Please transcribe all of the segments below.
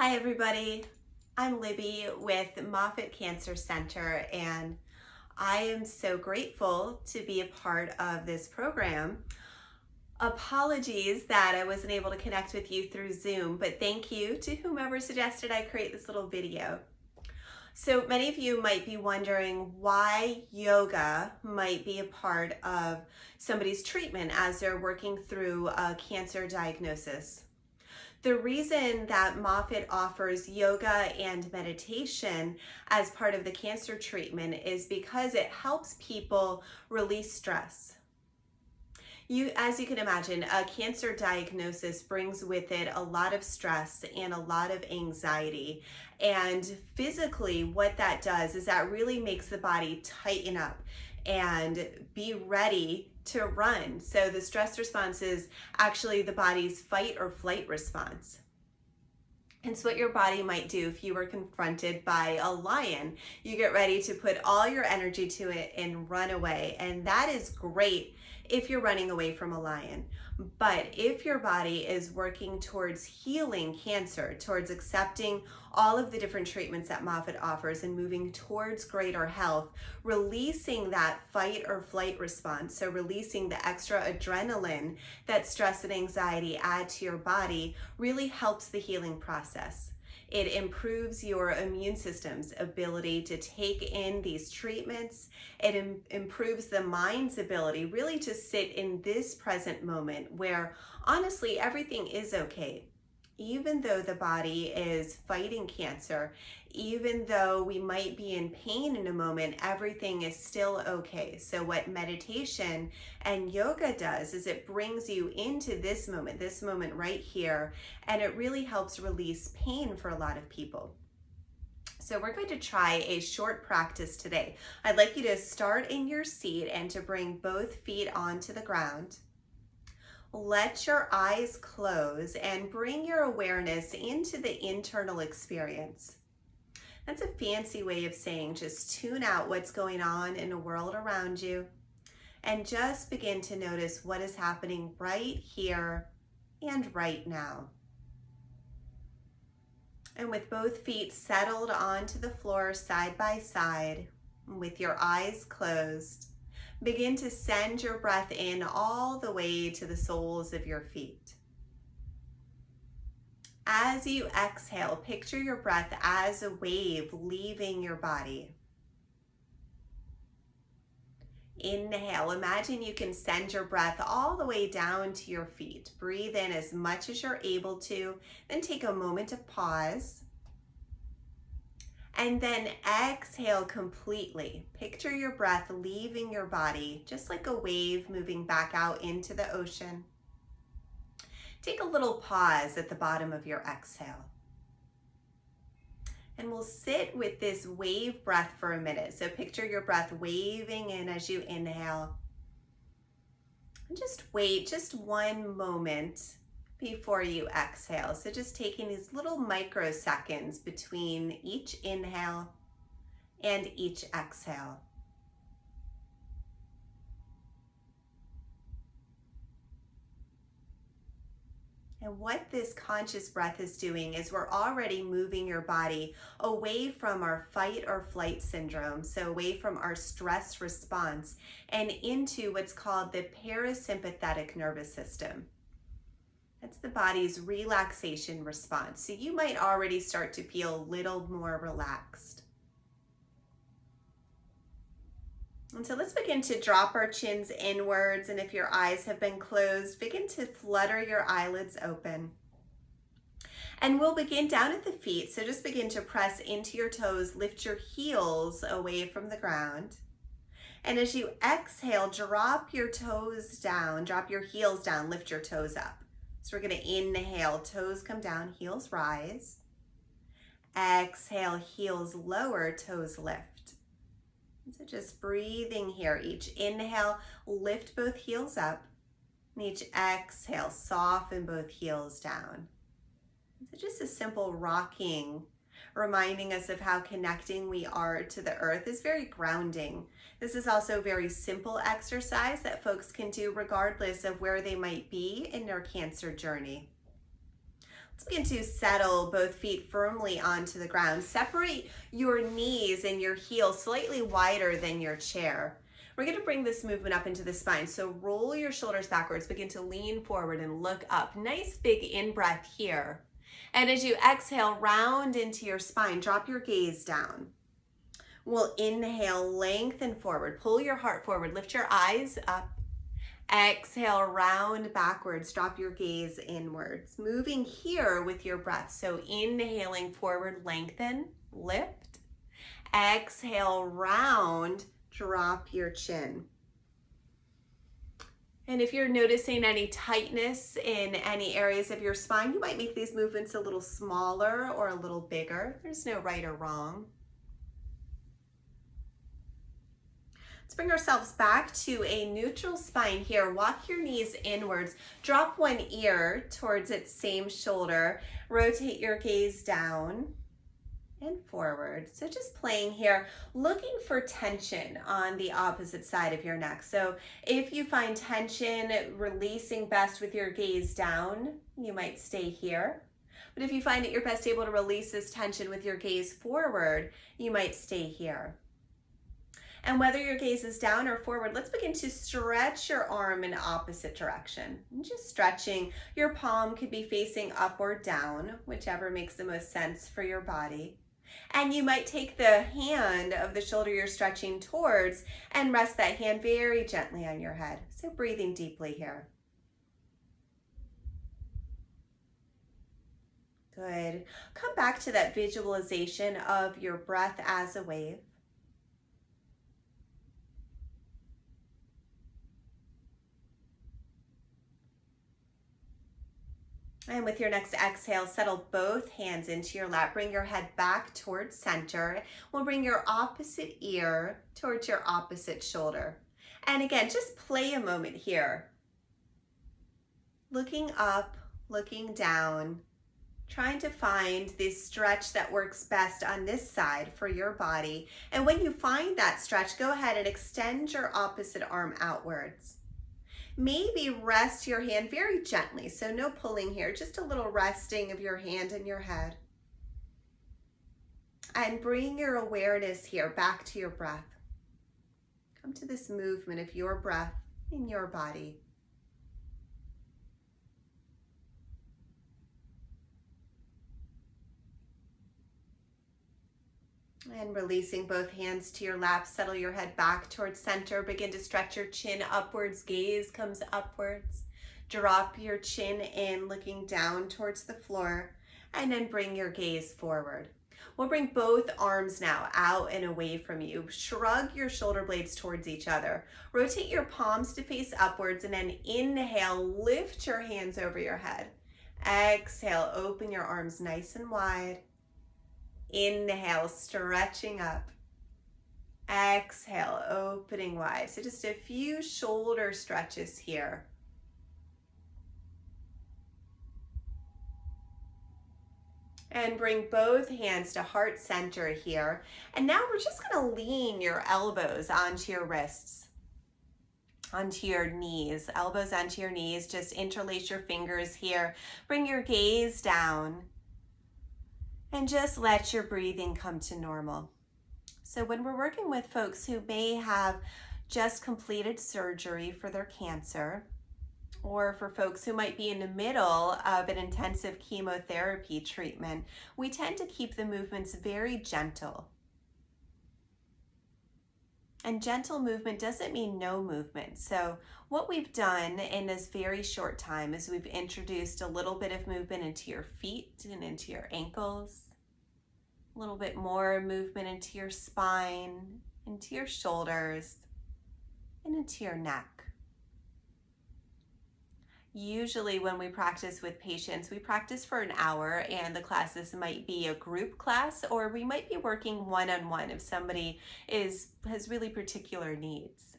Hi everybody, I'm Libby with Moffitt Cancer Center, and I am so grateful to be a part of this program. Apologies that I wasn't able to connect with you through Zoom, but thank you to whomever suggested I create this little video. So many of you might be wondering why yoga might be a part of somebody's treatment as they're working through a cancer diagnosis. The reason that Moffitt offers yoga and meditation as part of the cancer treatment is because it helps people release stress. As you can imagine, a cancer diagnosis brings with it a lot of stress and a lot of anxiety. And physically, what that does is that really makes the body tighten up and be ready to run. So the stress response is actually the body's fight or flight response. It's what your body might do if you were confronted by a lion. You get ready to put all your energy to it and run away. And that is great if you're running away from a lion. But if your body is working towards healing cancer, towards accepting all of the different treatments that Moffitt offers and moving towards greater health, releasing that fight or flight response, so releasing the extra adrenaline that stress and anxiety add to your body, really helps the healing process. It improves your immune system's ability to take in these treatments. It improves the mind's ability really to sit in this present moment where honestly everything is okay. Even though the body is fighting cancer, even though we might be in pain in a moment, everything is still okay. So what meditation and yoga does is it brings you into this moment right here, and it really helps release pain for a lot of people. So we're going to try a short practice today. I'd like you to start in your seat and to bring both feet onto the ground. Let your eyes close and bring your awareness into the internal experience. That's a fancy way of saying just tune out what's going on in the world around you and just begin to notice what is happening right here and right now. And with both feet settled onto the floor side by side, with your eyes closed, begin to send your breath in all the way to the soles of your feet. As you exhale, picture your breath as a wave leaving your body. Inhale, imagine you can send your breath all the way down to your feet. Breathe in as much as you're able to, then take a moment to pause. And then exhale completely. Picture your breath leaving your body, just like a wave moving back out into the ocean. Take a little pause at the bottom of your exhale. And we'll sit with this wave breath for a minute. So picture your breath waving in as you inhale. And just wait just one moment before you exhale. So just taking these little microseconds between each inhale and each exhale. And what this conscious breath is doing is we're already moving your body away from our fight or flight syndrome, so away from our stress response, and into what's called the parasympathetic nervous system. That's the body's relaxation response. So you might already start to feel a little more relaxed. And so let's begin to drop our chins inwards, and if your eyes have been closed, begin to flutter your eyelids open. And we'll begin down at the feet, so just begin to press into your toes, lift your heels away from the ground. And as you exhale, drop your toes down, drop your heels down, lift your toes up. So we're gonna inhale, toes come down, heels rise. Exhale, heels lower, toes lift. So just breathing here. Each inhale, lift both heels up. And each exhale, soften both heels down. So just a simple rocking, reminding us of how connecting we are to the earth is very grounding. This is also a very simple exercise that folks can do regardless of where they might be in their cancer journey. Let's begin to settle both feet firmly onto the ground. Separate your knees and your heels slightly wider than your chair. We're going to bring this movement up into the spine. So roll your shoulders backwards, begin to lean forward and look up. Nice big in-breath here. And as you exhale, round into your spine, drop your gaze down. We'll inhale, lengthen forward, pull your heart forward, lift your eyes up. Exhale, round backwards, drop your gaze inwards. Moving here with your breath. So inhaling forward, lengthen, lift. Exhale, round, drop your chin. And if you're noticing any tightness in any areas of your spine, you might make these movements a little smaller or a little bigger. There's no right or wrong. Let's bring ourselves back to a neutral spine here. Walk your knees inwards. Drop one ear towards its same shoulder. Rotate your gaze down and forward. So just playing here, looking for tension on the opposite side of your neck. So if you find tension releasing best with your gaze down, you might stay here. But if you find that you're best able to release this tension with your gaze forward, you might stay here. And whether your gaze is down or forward, let's begin to stretch your arm in opposite direction. And just stretching, your palm could be facing up or down, whichever makes the most sense for your body. And you might take the hand of the shoulder you're stretching towards and rest that hand very gently on your head. So breathing deeply here. Good. Come back to that visualization of your breath as a wave. And with your next exhale, settle both hands into your lap. Bring your head back towards center. We'll bring your opposite ear towards your opposite shoulder. And again, just play a moment here. Looking up, looking down, trying to find this stretch that works best on this side for your body. And when you find that stretch, go ahead and extend your opposite arm outwards. Maybe rest your hand very gently, so no pulling here, just a little resting of your hand and your head. And bring your awareness here back to your breath. Come to this movement of your breath in your body. And releasing both hands to your lap, settle your head back towards center. Begin to stretch your chin upwards, gaze comes upwards. Drop your chin in, looking down towards the floor, and then bring your gaze forward. We'll bring both arms now out and away from you. Shrug your shoulder blades towards each other. Rotate your palms to face upwards, and then inhale, lift your hands over your head. Exhale, open your arms nice and wide. Inhale, stretching up. Exhale, opening wide. So just a few shoulder stretches here. And bring both hands to heart center here. And now we're just going to lean your elbows onto your wrists, onto your knees, elbows onto your knees. Just interlace your fingers here. Bring your gaze down. And just let your breathing come to normal. So when we're working with folks who may have just completed surgery for their cancer, or for folks who might be in the middle of an intensive chemotherapy treatment, we tend to keep the movements very gentle. And gentle movement doesn't mean no movement. So what we've done in this very short time is we've introduced a little bit of movement into your feet and into your ankles, a little bit more movement into your spine, into your shoulders, and into your neck. Usually when we practice with patients, we practice for an hour, and the classes might be a group class, or we might be working one-on-one if somebody has really particular needs.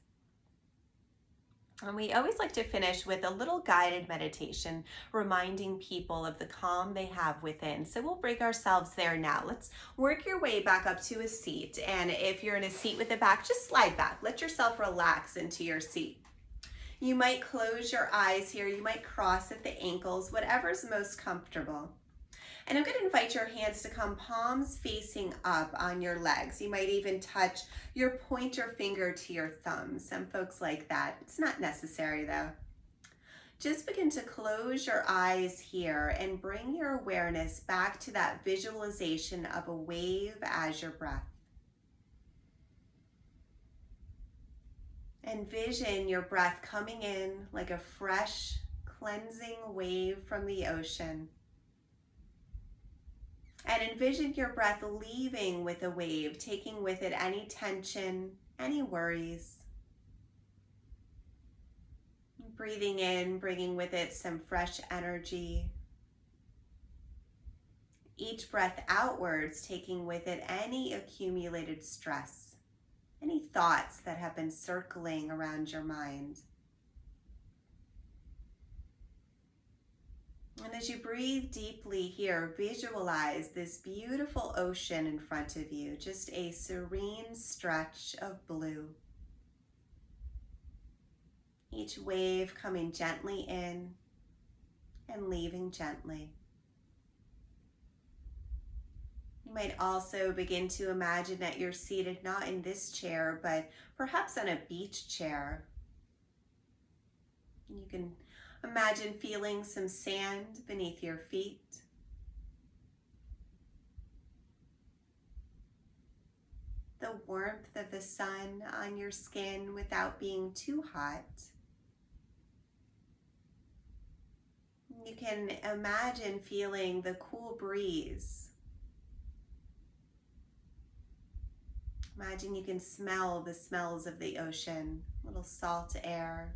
And we always like to finish with a little guided meditation, reminding people of the calm they have within. So we'll bring ourselves there now. Let's work your way back up to a seat. And if you're in a seat with the back, just slide back. Let yourself relax into your seat. You might close your eyes here. You might cross at the ankles, whatever's most comfortable. And I'm going to invite your hands to come palms facing up on your legs. You might even touch your pointer finger to your thumb. Some folks like that. It's not necessary though. Just begin to close your eyes here and bring your awareness back to that visualization of a wave as your breath. Envision your breath coming in like a fresh, cleansing wave from the ocean. And envision your breath leaving with a wave, taking with it any tension, any worries. Breathing in, bringing with it some fresh energy. Each breath outwards, taking with it any accumulated stress, any thoughts that have been circling around your mind. And as you breathe deeply here, visualize this beautiful ocean in front of you, just a serene stretch of blue. Each wave coming gently in and leaving gently. You might also begin to imagine that you're seated not in this chair, but perhaps on a beach chair. You can imagine feeling some sand beneath your feet. The warmth of the sun on your skin without being too hot. You can imagine feeling the cool breeze. Imagine you can smell the smells of the ocean, a little salt air.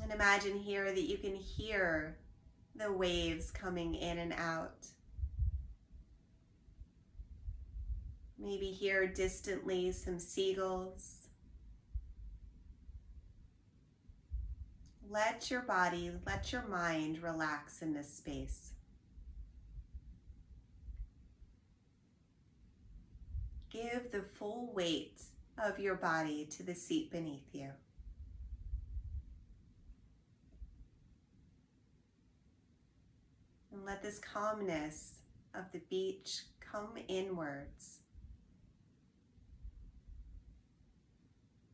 And imagine here that you can hear the waves coming in and out. Maybe hear distantly some seagulls. Let your body, let your mind relax in this space. Give the full weight of your body to the seat beneath you. And let this calmness of the beach come inwards.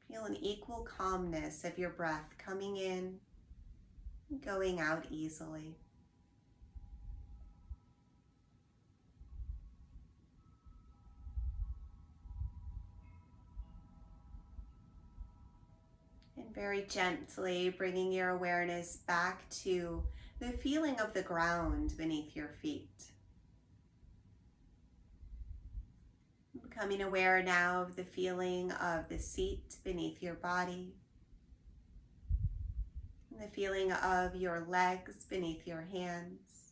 Feel an equal calmness of your breath coming in and going out easily. And very gently bringing your awareness back to the feeling of the ground beneath your feet. Becoming aware now of the feeling of the seat beneath your body, and the feeling of your legs beneath your hands.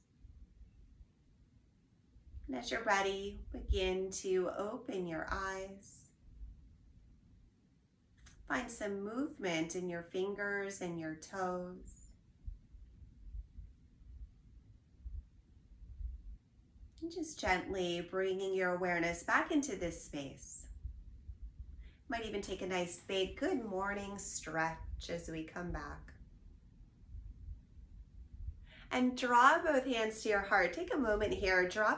And as you're ready, begin to open your eyes. Find some movement in your fingers and your toes. And just gently bringing your awareness back into this space. Might even take a nice big good morning stretch as we come back. And draw both hands to your heart. Take a moment here, drop